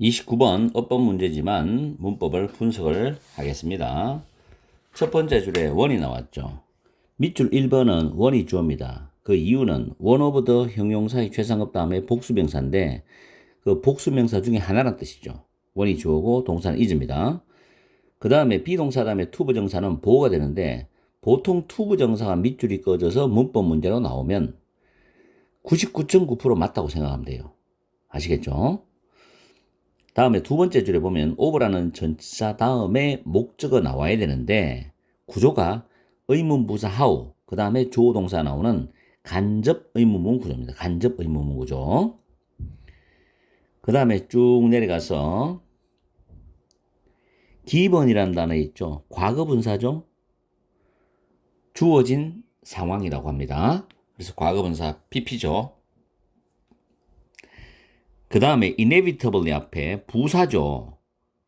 29번 어법 문제지만 문법을 분석을 하겠습니다. 첫 번째 줄에 원이 나왔죠. 밑줄 1번은 원이 주어입니다. 그 이유는 one of the 형용사의 최상급 다음에 복수명사인데 그 복수명사 중에 하나란 뜻이죠. 원이 주어고 동사는 is입니다. 그 다음에 비동사 다음에 투부정사는 보호가 되는데 보통 투부정사가 밑줄이 꺼져서 문법 문제로 나오면 99.9% 맞다고 생각하면 돼요. 아시겠죠? 다음에 두 번째 줄에 보면 over라는 전치사 다음에 목적어 나와야 되는데 구조가 의문부사 how 그 다음에 주어동사 나오는 간접 의문문 구조입니다. 간접 의문문 구조. 그 다음에 쭉 내려가서 given이라는 단어 있죠. 과거분사죠. 주어진 상황이라고 합니다. 그래서 과거분사 pp죠. 그 다음에 inevitably 앞에 부사죠.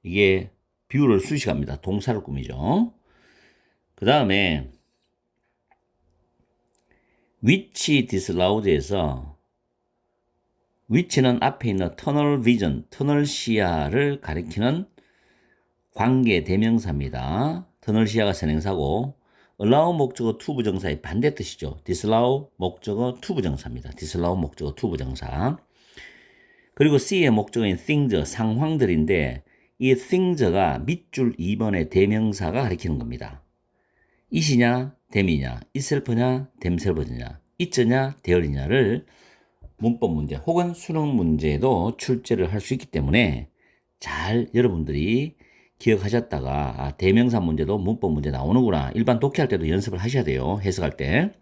이게 비유를 수식합니다. 동사를 꾸미죠. 그 다음에 which disallowed에서 which는 앞에 있는 tunnel vision, 터널 시야를 가리키는 관계 대명사입니다. 터널 시야가 선행사고 allow 목적어 to 부정사의 반대 뜻이죠. disallow 목적어 to 부정사입니다. disallow 목적어 to 부정사. 그리고 C의 목적어인 things, 상황들인데 이 things가 밑줄 2번의 대명사가 가리키는 겁니다. it이냐, them이냐, itself냐, themselves냐, it냐, there이냐를 문법 문제 혹은 수능 문제에도 출제를 할 수 있기 때문에 잘 여러분들이 기억하셨다가 대명사 문제도 문법 문제 나오는구나. 일반 독해할 때도 연습을 하셔야 돼요. 해석할 때.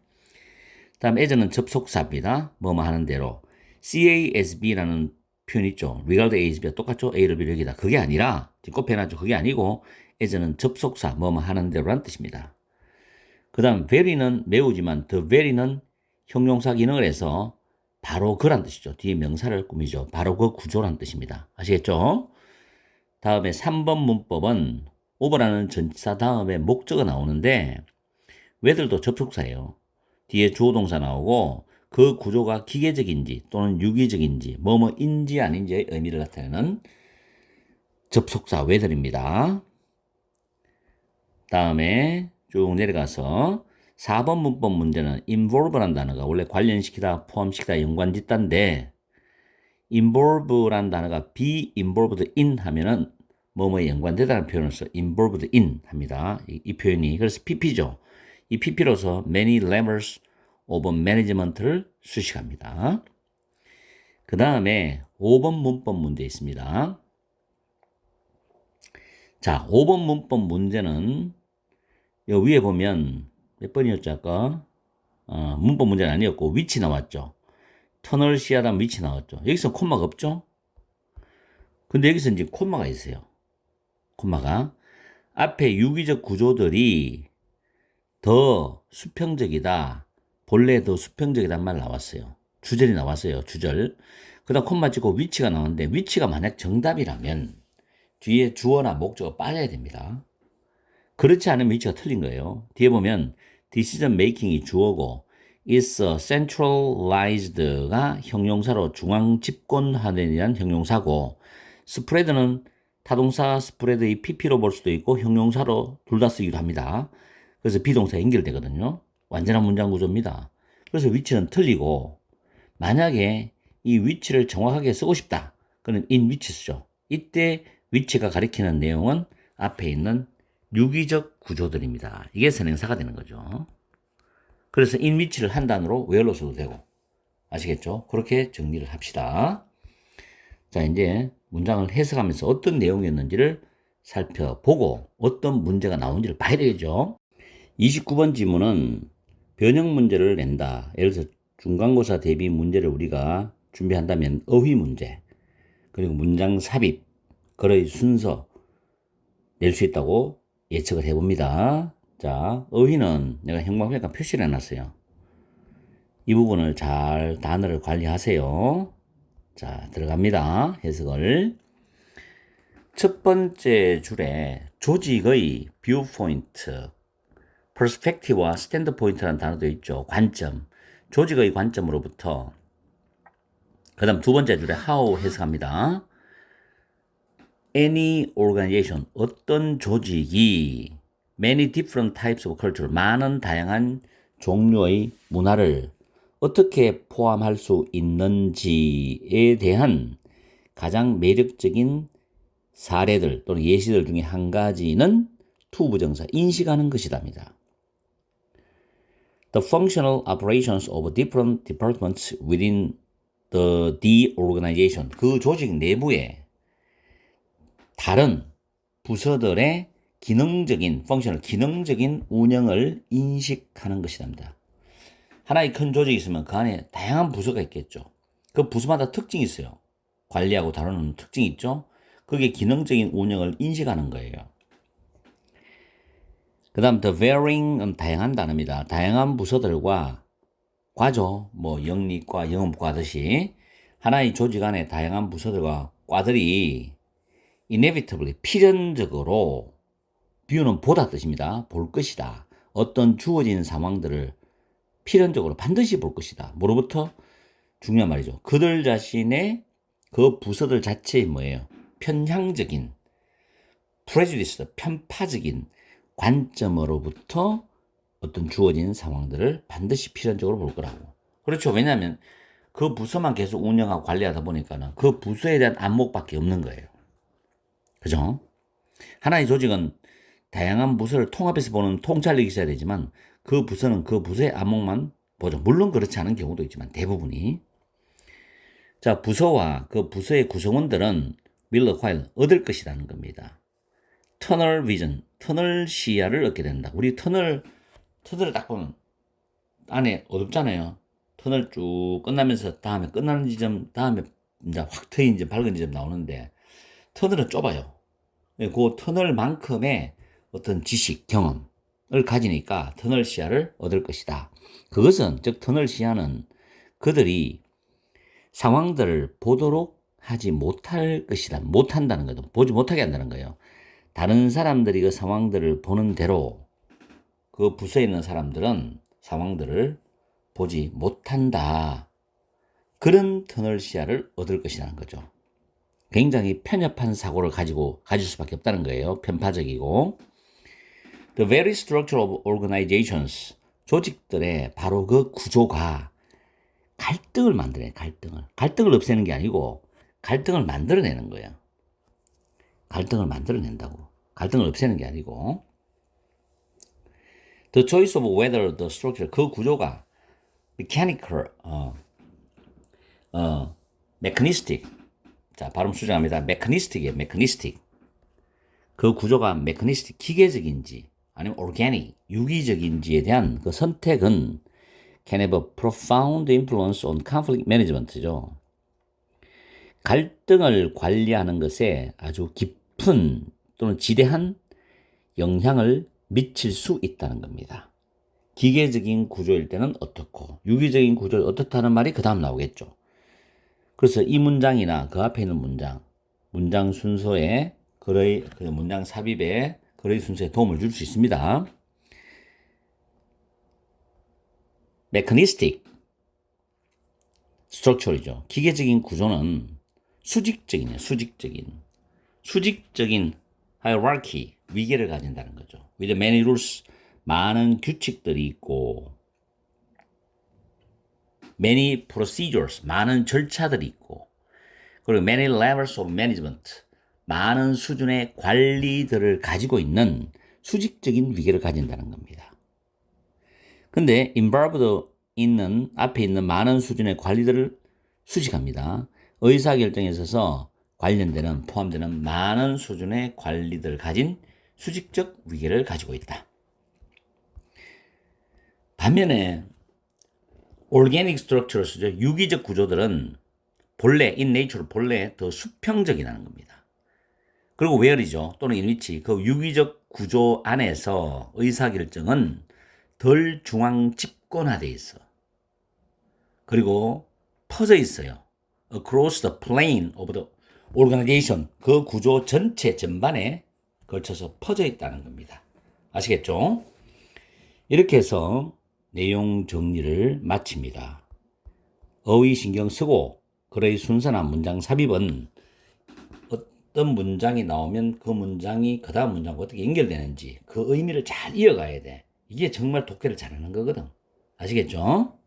다음 as는 접속사입니다. 뭐뭐 하는 대로. CASB라는 표현 있죠. regard A's, 똑같죠? A를 B를 여기다. 그게 아니라, 지금 꼽혀놨죠. 그게 아니고, as는 접속사, 뭐뭐 하는 대로란 뜻입니다. 그 다음, very는 매우지만, the very는 형용사 기능을 해서 바로 그란 뜻이죠. 뒤에 명사를 꾸미죠. 바로 그 구조란 뜻입니다. 아시겠죠? 다음에 3번 문법은 over라는 전치사 다음에 목적어 나오는데, whether도 접속사예요. 뒤에 주어동사 나오고, 그 구조가 기계적인지 또는 유기적인지 뭐뭐인지 아닌지의 의미를 나타내는 접속사 whether입니다. 다음에 쭉 내려가서 4번 문법 문제는 involve라는 단어가 원래 관련시키다, 포함시키다, 연관짓다인데 involve라는 단어가 be involved in 하면은 뭐뭐에 연관되다는 표현을 써 involved in 합니다. 이 표현이 그래서 pp죠. 이 pp로서 many levels of management를 수식합니다. 그 다음에 5번 문법 문제 있습니다. 자, 5번 문법 문제는 여기 위에 보면 몇 번이었죠 아까? 문법 문제는 아니었고 위치 나왔죠. 터널 시야단 위치 나왔죠. 여기서 콤마가 없죠? 근데 여기서 이제 콤마가 있어요. 콤마가 앞에 유기적 구조들이 더 수평적이다. 본래 더 수평적이란 말 나왔어요. 주절이 나왔어요. 주절. 그 다음 콤마 찍고 위치가 나오는데 위치가 만약 정답이라면 뒤에 주어나 목적어 빠져야 됩니다. 그렇지 않으면 위치가 틀린 거예요. 뒤에 보면 decision making이 주어고 is centralized가 형용사로 중앙 집권하는 형용사고 spread는 타동사 spread의 pp로 볼 수도 있고 형용사로 둘 다 쓰기도 합니다. 그래서 비동사 연결되거든요. 완전한 문장 구조입니다. 그래서 위치는 틀리고 만약에 이 위치를 정확하게 쓰고 싶다. 그럼 in 위치 쓰죠. 이때 위치가 가리키는 내용은 앞에 있는 유기적 구조들입니다. 이게 선행사가 되는 거죠. 그래서 in 위치를 한 단어로 where로 써도 되고 아시겠죠? 그렇게 정리를 합시다. 자, 이제 문장을 해석하면서 어떤 내용이었는지를 살펴보고 어떤 문제가 나오는지를 봐야 되겠죠. 29번 지문은 변형 문제를 낸다. 예를 들어서 중간고사 대비 문제를 우리가 준비한다면 어휘 문제, 그리고 문장 삽입, 글의 순서 낼 수 있다고 예측을 해봅니다. 자, 어휘는 내가 형광펜과 표시를 해놨어요. 이 부분을 잘 단어를 관리하세요. 자, 들어갑니다. 해석을. 첫 번째 줄에 조직의 뷰포인트, perspective와 standpoint라는 단어도 있죠. 관점. 조직의 관점으로부터. 그 다음 두 번째 줄에 how 해석합니다. any organization, 어떤 조직이 many different types of culture, 많은 다양한 종류의 문화를 어떻게 포함할 수 있는지에 대한 가장 매력적인 사례들 또는 예시들 중에 한 가지는 투부정사 인식하는 것이답니다. The functional operations of different departments within the organization, 그 조직 내부에 다른 부서들의 기능적인 기능적인 운영을 인식하는 것이랍니다. 하나의 큰 조직이 있으면 그 안에 다양한 부서가 있겠죠. 그 부서마다 특징이 있어요. 관리하고 다루는 특징이 있죠. 그게 기능적인 운영을 인식하는 거예요. 그 다음 the varying, 다양한 단어입니다. 다양한 부서들과 과죠. 뭐 영리과, 영업과 하듯이 하나의 조직 안에 다양한 부서들과 과들이 inevitably, 필연적으로, view는 보다 뜻입니다. 볼 것이다. 어떤 주어진 상황들을 필연적으로 반드시 볼 것이다. 뭐로부터? 중요한 말이죠. 그들 자신의 그 부서들 자체의 뭐예요? 편향적인, prejudice, 편파적인 관점으로부터 어떤 주어진 상황들을 반드시 필연적으로 볼 거라고. 그렇죠. 왜냐하면 그 부서만 계속 운영하고 관리하다 보니까는 그 부서에 대한 안목밖에 없는 거예요. 그죠? 하나의 조직은 다양한 부서를 통합해서 보는 통찰력이 있어야 되지만 그 부서는 그 부서의 안목만 보죠. 물론 그렇지 않은 경우도 있지만 대부분이. 자, 부서와 그 부서의 구성원들은 will acquire, 얻을 것이라는 겁니다. 터널 비전, 터널 시야를 얻게 된다. 우리 터널을 딱 보면 안에 어둡잖아요. 터널 쭉 끝나면서 다음에 끝나는 지점, 다음에 이제 확 트인 지점, 밝은 지점 나오는데 터널은 좁아요. 그 터널만큼의 어떤 지식, 경험을 가지니까 터널 시야를 얻을 것이다. 그것은, 즉 터널 시야는 그들이 상황들을 보도록 하지 못할 것이다. 못한다는 거죠. 보지 못하게 한다는 거예요. 다른 사람들이 그 상황들을 보는 대로 그 부서에 있는 사람들은 상황들을 보지 못한다. 그런 터널 시야를 얻을 것이라는 거죠. 굉장히 편협한 사고를 가질 수밖에 없다는 거예요. 편파적이고. The very structure of organizations, 조직들의 바로 그 구조가 갈등을 만들어내요. 갈등을 없애는 게 아니고 갈등을 만들어내는 거예요. 갈등을 만들어낸다고. 갈등을 없애는 게 아니고. The choice of whether the structure, 그 구조가 mechanical, mechanistic. 자, 발음 수정합니다. mechanistic이에요. mechanistic. 그 구조가 mechanistic, 기계적인지 아니면 organic, 유기적인지에 대한 그 선택은 can have a profound influence on conflict management죠. 갈등을 관리하는 것에 아주 깊은 또는 지대한 영향을 미칠 수 있다는 겁니다. 기계적인 구조일 때는 어떻고 유기적인 구조는 어떻다는 말이 그 다음 나오겠죠. 그래서 이 문장이나 그 앞에 있는 문장 순서에 그 문장 삽입에 그의 순서에 도움을 줄 수 있습니다. mechanistic structure이죠. 기계적인 구조는 수직적인 hierarchy, 위계를 가진다는 거죠. with many rules, 많은 규칙들이 있고 many procedures, 많은 절차들이 있고 그리고 many levels of management, 많은 수준의 관리들을 가지고 있는 수직적인 위계를 가진다는 겁니다. 근데 involved 앞에 있는 많은 수준의 관리들을 수식합니다. 의사결정에 있어서 포함되는 많은 수준의 관리들을 가진 수직적 위계를 가지고 있다. 반면에 organic structures죠. 유기적 구조들은 in nature 본래 더 수평적이라는 겁니다. 그리고 where이죠. 또는 in which, 그 유기적 구조 안에서 의사결정은 덜 중앙 집권화되어 있어. 그리고 퍼져 있어요. across the plane of the organization, 그 구조 전반에 걸쳐서 퍼져 있다는 겁니다. 아시겠죠? 이렇게 해서 내용 정리를 마칩니다. 어휘 신경 쓰고 글의 순서나 문장 삽입은 어떤 문장이 나오면 그 문장이 그 다음 문장과 어떻게 연결되는지 그 의미를 잘 이어가야 돼. 이게 정말 독해를 잘하는 거거든. 아시겠죠?